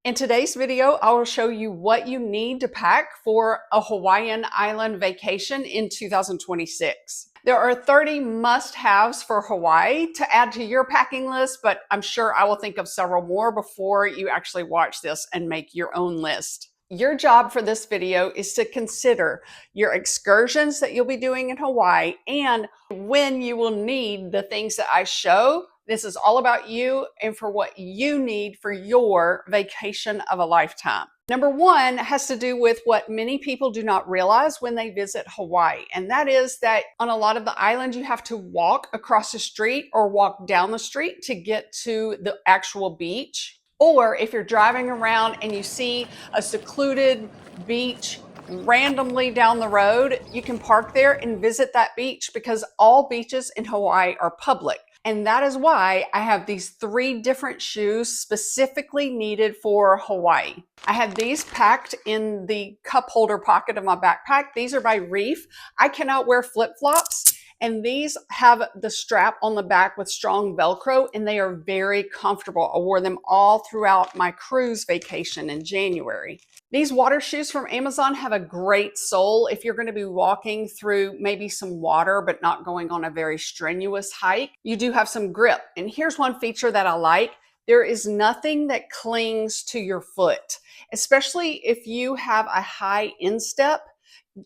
In today's video, I will show you what you need to pack for a Hawaiian island vacation in 2026. There are 30 must-haves for Hawaii to add to your packing list, but I'm sure I will think of several more before you actually watch this and make your own list. Your job for this video is to consider your excursions that you'll be doing in Hawaii and when you will need the things that I show. This is all about you and for what you need for your vacation of a lifetime. Number one has to do with what many people do not realize when they visit Hawaii. And that is that on a lot of the islands, you have to walk across the street or walk down the street to get to the actual beach. Or if you're driving around and you see a secluded beach randomly down the road, you can park there and visit that beach because all beaches in Hawaii are public. And that is why I have these 3 different shoes specifically needed for Hawaii. I have these packed in the cup holder pocket of my backpack. These are by Reef. I cannot wear flip-flops, and these have the strap on the back with strong Velcro, and they are very comfortable. I wore them all throughout my cruise vacation in January. These water shoes from Amazon have a great sole if you're going to be walking through maybe some water but not going on a very strenuous hike. You do have some grip. And here's one feature that I like. There is nothing that clings to your foot, especially if you have a high instep.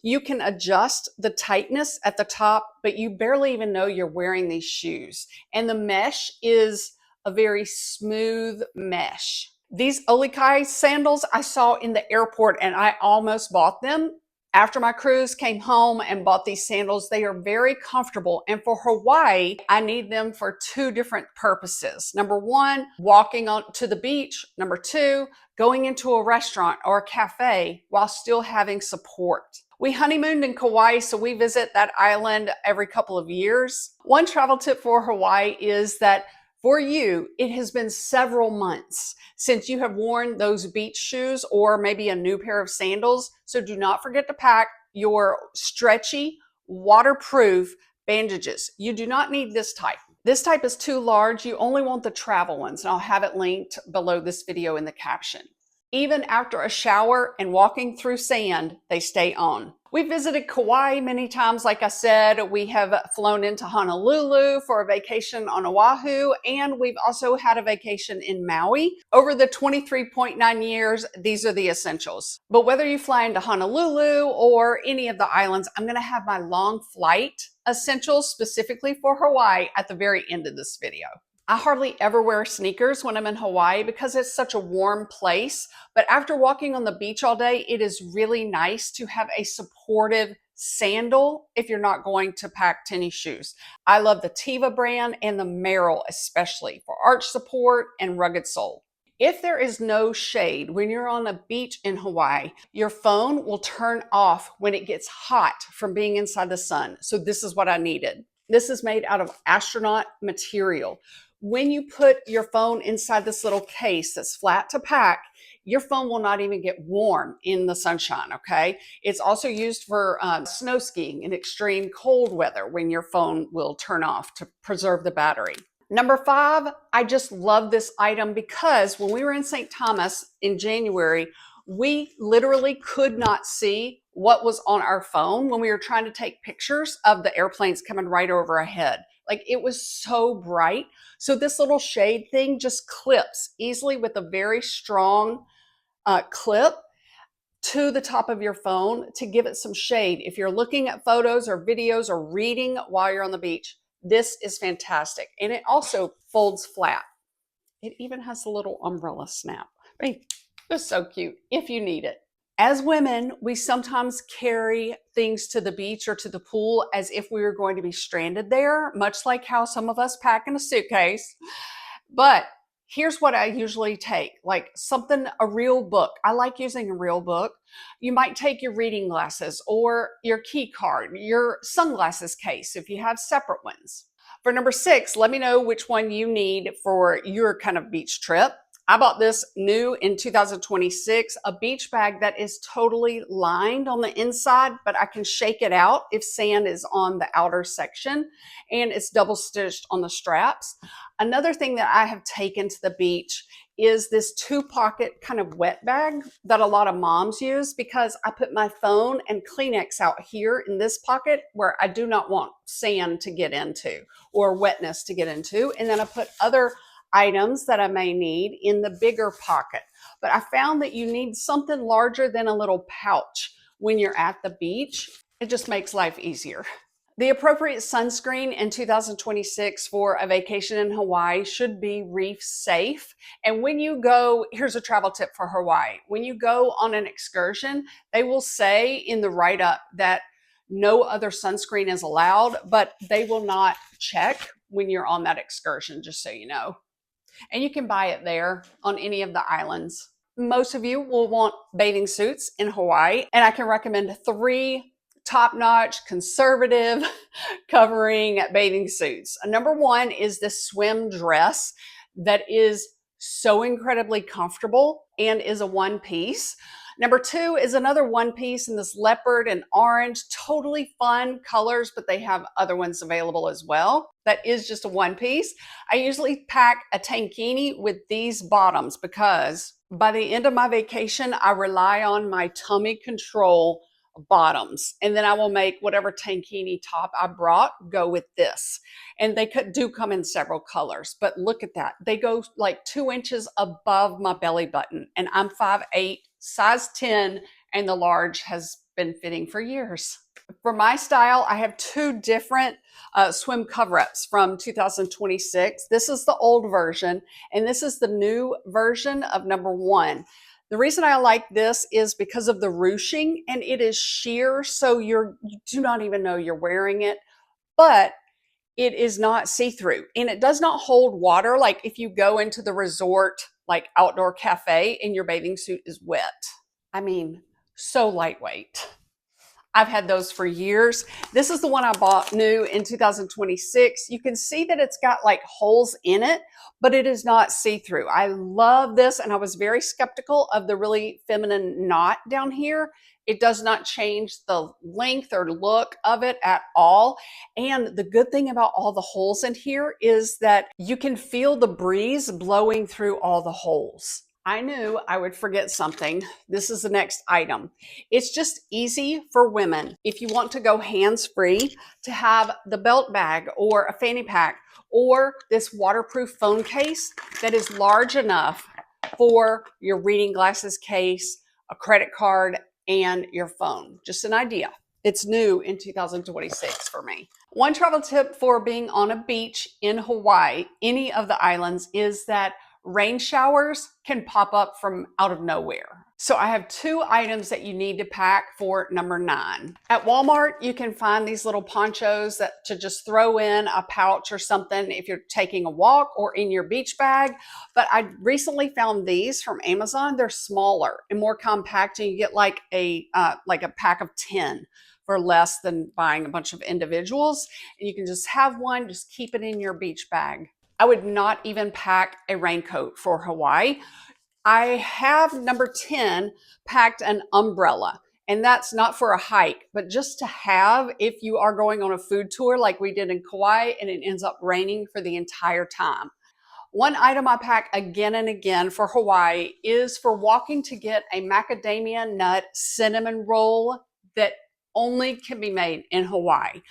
You can adjust the tightness at the top, but you barely even know you're wearing these shoes. And the mesh is a very smooth mesh. These Olikai sandals I saw in the airport and I almost bought them. After my cruise, came home and bought these sandals. They are very comfortable. And for Hawaii, I need them for 2 different purposes. Number 1, walking on to the beach. Number 2, going into a restaurant or a cafe while still having support. We honeymooned in Kauai, so we visit that island every couple of years. One travel tip for Hawaii is that for you, it has been several months since you have worn those beach shoes or maybe a new pair of sandals. So do not forget to pack your stretchy, waterproof bandages. You do not need this type. This type is too large. You only want the travel ones, and I'll have it linked below this video in the caption. Even after a shower and walking through sand, they stay on. We visited Kauai many times. Like I said, we have flown into Honolulu for a vacation on Oahu, and we've also had a vacation in Maui. Over the 23.9 years, these are the essentials. But whether you fly into Honolulu or any of the islands, I'm going to have my long flight essentials specifically for Hawaii at the very end of this video. I hardly ever wear sneakers when I'm in Hawaii because it's such a warm place. But after walking on the beach all day, it is really nice to have a supportive sandal if you're not going to pack tennis shoes. I love the Tiva brand and the Merrell especially for arch support and rugged sole. If there is no shade when you're on a beach in Hawaii, your phone will turn off when it gets hot from being inside the sun. So this is what I needed. This is made out of astronaut material. When you put your phone inside this little case that's flat to pack, your phone will not even get warm in the sunshine, okay? It's also used for snow skiing in extreme cold weather when your phone will turn off to preserve the battery. Number 5, I just love this item because when we were in St. Thomas in January, we literally could not see what was on our phone when we were trying to take pictures of the airplanes coming right over our head. Like, it was so bright. So this little shade thing just clips easily with a very strong clip to the top of your phone to give it some shade. If you're looking at photos or videos or reading while you're on the beach, this is fantastic. And it also folds flat. It even has a little umbrella snap. I mean, it's so cute if you need it. As women, we sometimes carry things to the beach or to the pool as if we were going to be stranded there, much like how some of us pack in a suitcase. But here's what I usually take, like something, a real book. I like using a real book. You might take your reading glasses or your key card, your sunglasses case if you have separate ones. For number 6, let me know which one you need for your kind of beach trip. I bought this new in 2026, a beach bag that is totally lined on the inside, but I can shake it out if sand is on the outer section, and it's double stitched on the straps. Another thing that I have taken to the beach is this 2-pocket kind of wet bag that a lot of moms use, because I put my phone and Kleenex out here in this pocket where I do not want sand to get into or wetness to get into. And then I put other items that I may need in the bigger pocket. But I found that you need something larger than a little pouch when you're at the beach. It just makes life easier. The appropriate sunscreen in 2026 for a vacation in Hawaii should be Reef safe. And when you go, here's a travel tip for Hawaii. When you go on an excursion, they will say in the write-up that no other sunscreen is allowed, but they will not check when you're on that excursion, just so you know. And you can buy it there on any of the islands. Most of you will want bathing suits in Hawaii, and I can recommend 3 top-notch, conservative covering bathing suits. Number 1 is this swim dress that is so incredibly comfortable and is a one-piece. Number 2 is another one-piece in this leopard and orange, totally fun colors, but they have other ones available as well. That is just a one-piece. I usually pack a tankini with these bottoms because by the end of my vacation, I rely on my tummy control bottoms, and then I will make whatever tankini top I brought go with this. And they do come in several colors, but look at that. They go like 2 inches above my belly button, and I'm 5'8", size 10, and the large has been fitting for years. For my style, I have 2 different swim cover-ups from 2026. This is the old version, and this is the new version of number 1. The reason I like this is because of the ruching, and it is sheer, so you do not even know you're wearing it, but it is not see-through, and it does not hold water like if you go into the resort like outdoor cafe and your bathing suit is wet. I mean, so lightweight. I've had those for years. This is the one I bought new in 2026. You can see that it's got like holes in it, but it is not see-through. I love this, and I was very skeptical of the really feminine knot down here. It does not change the length or look of it at all. And the good thing about all the holes in here is that you can feel the breeze blowing through all the holes. I knew I would forget something. This is the next item. It's just easy for women, if you want to go hands-free, to have the belt bag or a fanny pack or this waterproof phone case that is large enough for your reading glasses case, a credit card, and your phone. Just an idea. It's new in 2026 for me. One travel tip for being on a beach in Hawaii, any of the islands, is that rain showers can pop up from out of nowhere. So I have 2 items that you need to pack for number 9. At Walmart, you can find these little ponchos that to just throw in a pouch or something if you're taking a walk or in your beach bag. But I recently found these from Amazon. They're smaller and more compact, and you get like a pack of 10 for less than buying a bunch of individuals. And you can just have one, just keep it in your beach bag. I would not even pack a raincoat for Hawaii. I have number 10 packed an umbrella, and that's not for a hike, but just to have if you are going on a food tour like we did in Kauai and it ends up raining for the entire time. One item I pack again and again for Hawaii is for walking to get a macadamia nut cinnamon roll that only can be made in Hawaii.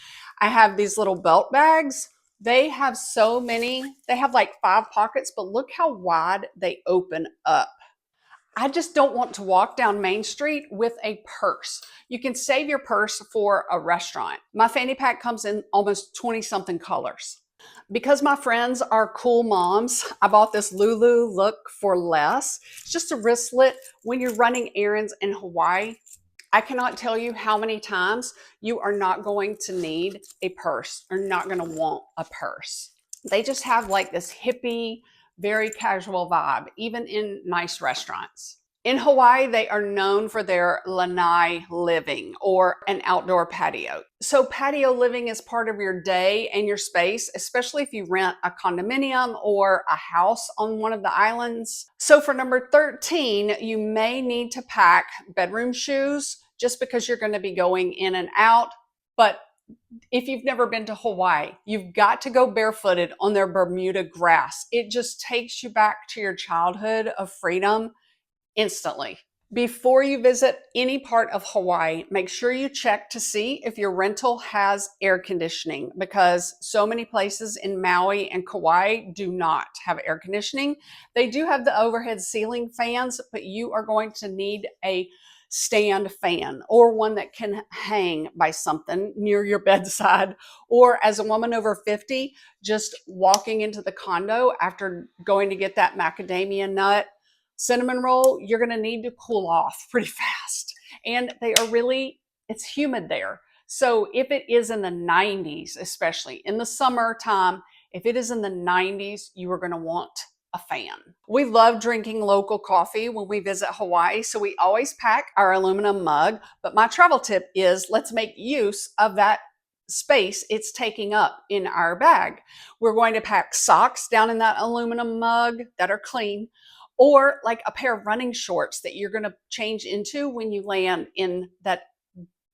I have these little belt bags. They have so many, they have like 5 pockets, but look how wide they open up. I just don't want to walk down Main Street with a purse. You can save your purse for a restaurant. My fanny pack comes in almost 20-something colors. Because my friends are cool moms, I bought this Lulu look for less. It's just a wristlet when you're running errands in Hawaii. I cannot tell you how many times you are not going to need a purse or not going to want a purse. They just have like this hippie, very casual vibe, even in nice restaurants. In Hawaii, they are known for their lanai living or an outdoor patio. So patio living is part of your day and your space, especially if you rent a condominium or a house on one of the islands. So for number 13, you may need to pack bedroom shoes just because you're going to be going in and out. But if you've never been to Hawaii, you've got to go barefooted on their Bermuda grass. It just takes you back to your childhood of freedom instantly. Before you visit any part of Hawaii, make sure you check to see if your rental has air conditioning, because so many places in Maui and Kauai do not have air conditioning. They do have the overhead ceiling fans, but you are going to need a stand fan or one that can hang by something near your bedside. Or as a woman over 50, just walking into the condo after going to get that macadamia nut cinnamon roll, you're going to need to cool off pretty fast. And it's humid there. So if it is in the 90s, especially in the summertime, if it is in the 90s, you are going to want a fan. We love drinking local coffee when we visit Hawaii, so we always pack our aluminum mug. But my travel tip is let's make use of that space it's taking up in our bag. We're going to pack socks down in that aluminum mug that are clean, or like a pair of running shorts that you're going to change into when you land in that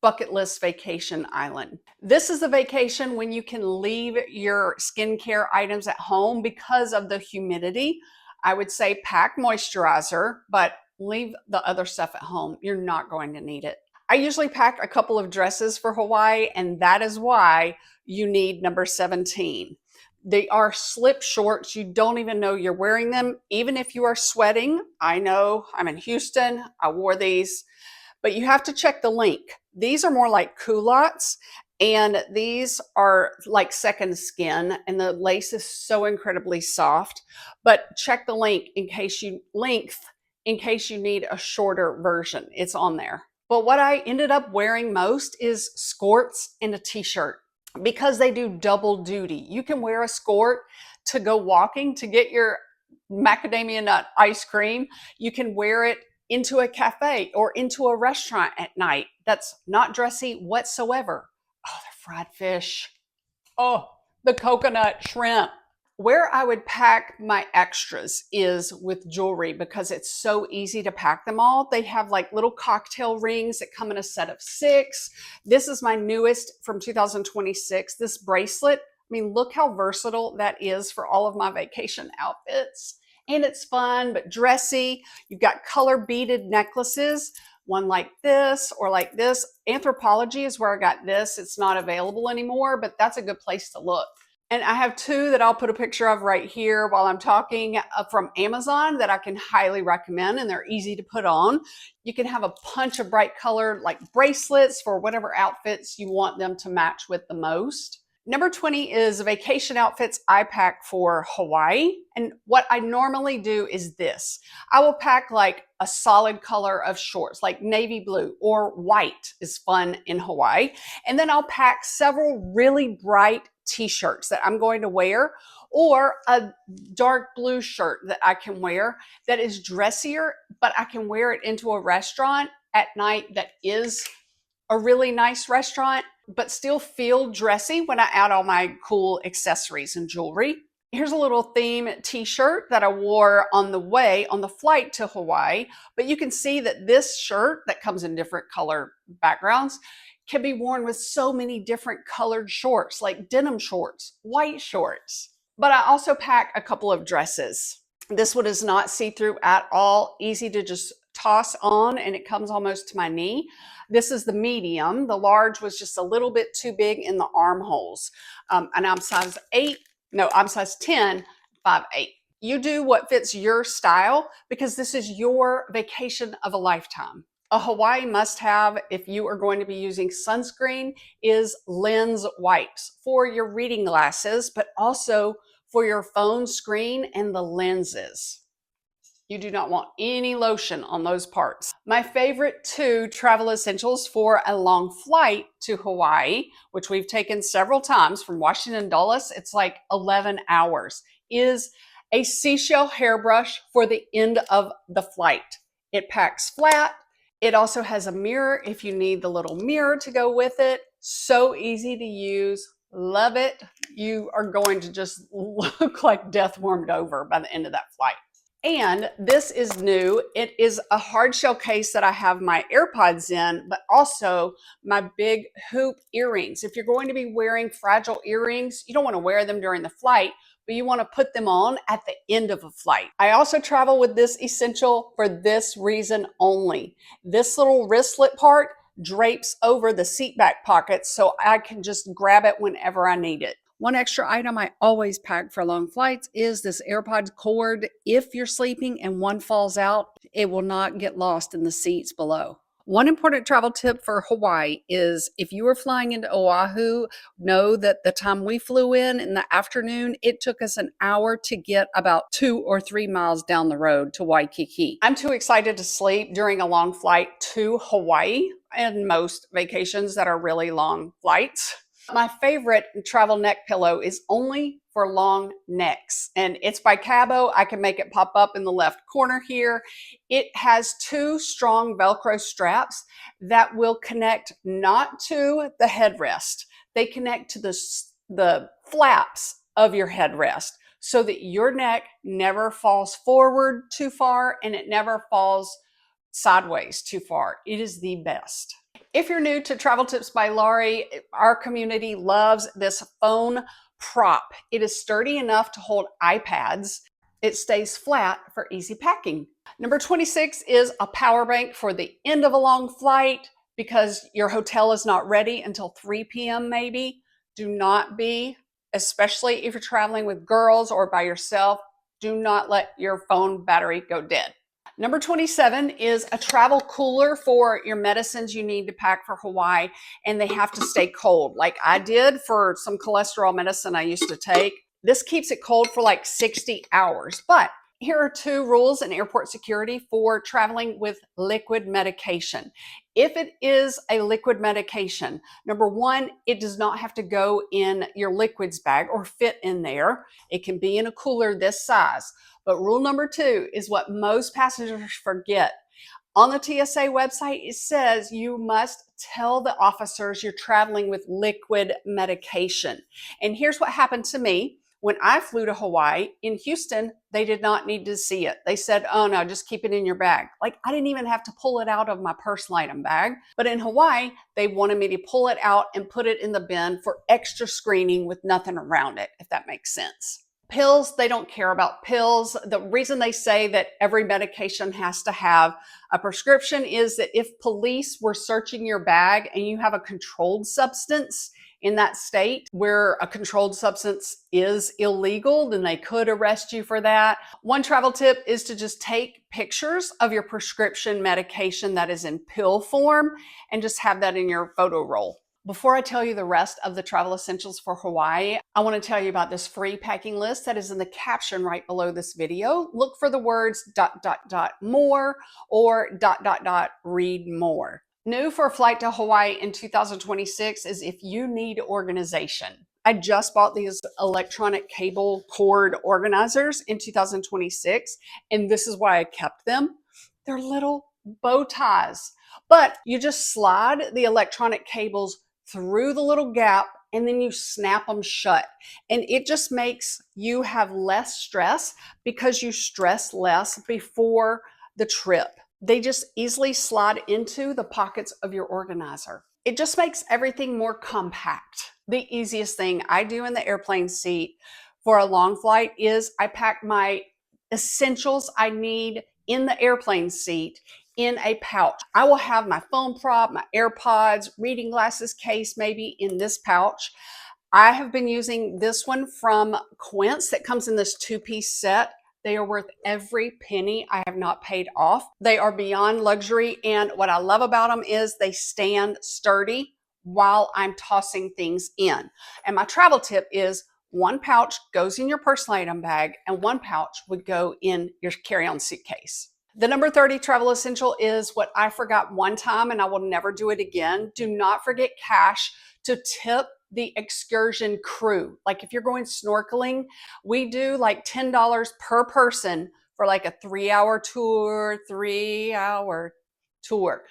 bucket list vacation island. This is a vacation when you can leave your skincare items at home because of the humidity. I would say pack moisturizer, but leave the other stuff at home. You're not going to need it. I usually pack a couple of dresses for Hawaii, and that is why you need number 17. They are slip shorts. You don't even know you're wearing them, even if you are sweating. I know I'm in Houston. I wore these, but you have to check the link. These are more like culottes, and these are like second skin, and the lace is so incredibly soft. But check the link in case you need a shorter version. It's on there. But what I ended up wearing most is Skorts and a t-shirt, because they do double duty. You can wear a skort to go walking to get your macadamia nut ice cream. You can wear it into a cafe or into a restaurant at night. That's not dressy whatsoever. Oh, the fried fish. Oh, the coconut shrimp. Where I would pack my extras is with jewelry, because it's so easy to pack them all. They have like little cocktail rings that come in a set of 6. This is my newest from 2026, this bracelet. I mean, look how versatile that is for all of my vacation outfits. And it's fun, but dressy. You've got color beaded necklaces, one like this or like this. Anthropologie is where I got this. It's not available anymore, but that's a good place to look. And I have 2 that I'll put a picture of right here while I'm talking from Amazon that I can highly recommend, and they're easy to put on. You can have a bunch of bright colored like bracelets for whatever outfits you want them to match with the most. Number 20 is vacation outfits I pack for Hawaii. And what I normally do is this. I will pack like a solid color of shorts, like navy blue or white is fun in Hawaii. And then I'll pack several really bright t-shirts that I'm going to wear, or a dark blue shirt that I can wear that is dressier, but I can wear it into a restaurant at night that is a really nice restaurant, but still feel dressy when I add all my cool accessories and jewelry. Here's a little theme t-shirt that I wore on the flight to Hawaii, but you can see that this shirt that comes in different color backgrounds can be worn with so many different colored shorts, like denim shorts, white shorts. But I also pack a couple of dresses. This one is not see-through at all, easy to just toss on, and it comes almost to my knee. This is the medium. The large was just a little bit too big in the armholes. And I'm size 10, 5'8". You do what fits your style, because this is your vacation of a lifetime. A Hawaii must-have if you are going to be using sunscreen is lens wipes for your reading glasses, but also for your phone screen and the lenses. You do not want any lotion on those parts. My favorite 2 travel essentials for a long flight to Hawaii, which we've taken several times from Washington Dulles, it's like 11 hours, is a seashell hairbrush for the end of the flight. It packs flat. It also has a mirror if you need the little mirror to go with it. So easy to use. Love it. You are going to just look like death warmed over by the end of that flight. And this is new. It is a hard shell case that I have my AirPods in, but also my big hoop earrings. If you're going to be wearing fragile earrings, you don't want to wear them during the flight, but you want to put them on at the end of a flight. I also travel with this essential for this reason only. This little wristlet part drapes over the seat back pockets so I can just grab it whenever I need it. One extra item I always pack for long flights is this AirPods cord. If you're sleeping and one falls out, it will not get lost in the seats below. One important travel tip for Hawaii is if you are flying into Oahu, know that the time we flew in the afternoon, it took us an hour to get about 2 or 3 miles down the road to Waikiki. I'm too excited to sleep during a long flight to Hawaii and most vacations that are really long flights. My favorite travel neck pillow is only for long necks, and it's by Cabo. I can make it pop up in the left corner here. It has 2 strong Velcro straps that will connect not to the headrest. They connect to the flaps of your headrest so that your neck never falls forward too far and it never falls sideways too far. It is the best. If you're new to Travel Tips by Laurie, our community loves this phone prop. It is sturdy enough to hold iPads. It stays flat for easy packing. Number 26 is a power bank for the end of a long flight because your hotel is not ready until 3 p.m. maybe. Do not be, especially if you're traveling with girls or by yourself, do not let your phone battery go dead. Number 27 is a travel cooler for your medicines you need to pack for Hawaii, and they have to stay cold like I did for some cholesterol medicine I used to take. This keeps it cold for like 60 hours. But here are 2 rules in airport security for traveling with liquid medication. If it is a liquid medication, number 1, it does not have to go in your liquids bag or fit in there. It can be in a cooler this size. But rule number 2 is what most passengers forget. On the TSA website, it says you must tell the officers you're traveling with liquid medication. And here's what happened to me. When I flew to Hawaii, in Houston, they did not need to see it. They said, oh no, just keep it in your bag. Like I didn't even have to pull it out of my personal item bag. But in Hawaii, they wanted me to pull it out and put it in the bin for extra screening with nothing around it, if that makes sense. Pills, they don't care about pills. The reason they say that every medication has to have a prescription is that if police were searching your bag and you have a controlled substance in that state where a controlled substance is illegal, then they could arrest you for that. One travel tip is to just take pictures of your prescription medication that is in pill form and just have that in your photo roll. Before I tell you the rest of the travel essentials for Hawaii, I want to tell you about this free packing list that is in the caption right below this video. Look for the words ... more or ... read more. New for a flight to Hawaii in 2026 is if you need organization. I just bought these electronic cable cord organizers in 2026, and this is why I kept them. They're little bow ties, but you just slide the electronic cables through the little gap and then you snap them shut. And it just makes you have less stress because you stress less before the trip. They just easily slide into the pockets of your organizer. It just makes everything more compact. The easiest thing I do in the airplane seat for a long flight is I pack my essentials I need in the airplane seat in a pouch. I will have my phone prop, my AirPods, reading glasses case maybe in this pouch. I have been using this one from Quince that comes in this 2-piece set. They are worth every penny I have not paid off. They are beyond luxury, and what I love about them is they stand sturdy while I'm tossing things in. And my travel tip is 1 pouch goes in your personal item bag and 1 pouch would go in your carry-on suitcase. The number 30 travel essential is what I forgot one time and I will never do it again. Do not forget cash to tip the excursion crew. Like if you're going snorkeling, we do like $10 per person for like a 3-hour tour, 3-hour tour.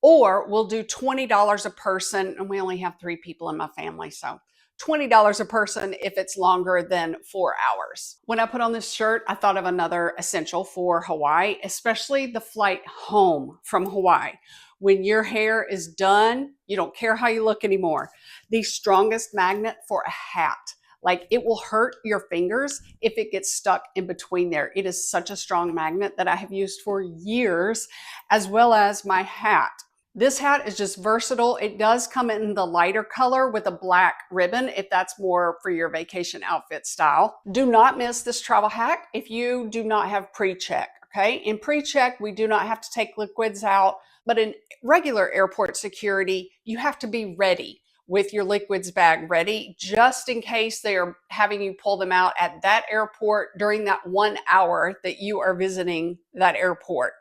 Or we'll do $20 a person, and we only have 3 people in my family, so $20 a person if it's longer than 4 hours. When I put on this shirt, I thought of another essential for Hawaii, especially the flight home from Hawaii. When your hair is done, you don't care how you look anymore. The strongest magnet for a hat. Like, it will hurt your fingers if it gets stuck in between there. It is such a strong magnet that I have used for years, as well as my hat. This hat is just versatile. It does come in the lighter color with a black ribbon if that's more for your vacation outfit style. Do not miss this travel hack if you do not have pre-check, okay? In pre-check, we do not have to take liquids out, but in regular airport security, you have to be ready with your liquids bag ready, just in case they are having you pull them out at that airport during that 1 hour that you are visiting that airport.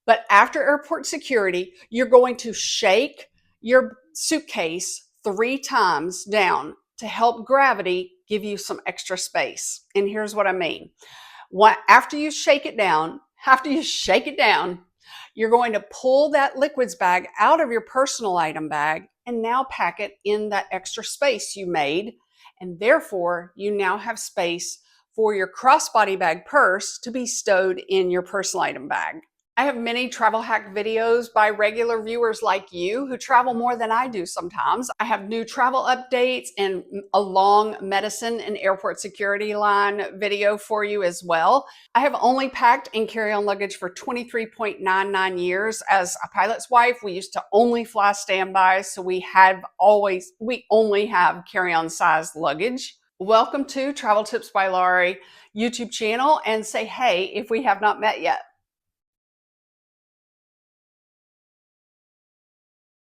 But after airport security, you're going to shake your suitcase 3 times down to help gravity give you some extra space. And here's what I mean. After you shake it down, you're going to pull that liquids bag out of your personal item bag and now pack it in that extra space you made. And therefore, you now have space for your crossbody bag purse to be stowed in your personal item bag. I have many travel hack videos by regular viewers like you who travel more than I do sometimes. I have new travel updates and a long medicine and airport security line video for you as well. I have only packed and carry-on luggage for 23.99 years. As a pilot's wife, we used to only fly standby, so we only have carry-on size luggage. Welcome to Travel Tips by Laurie YouTube channel, and say hey if we have not met yet.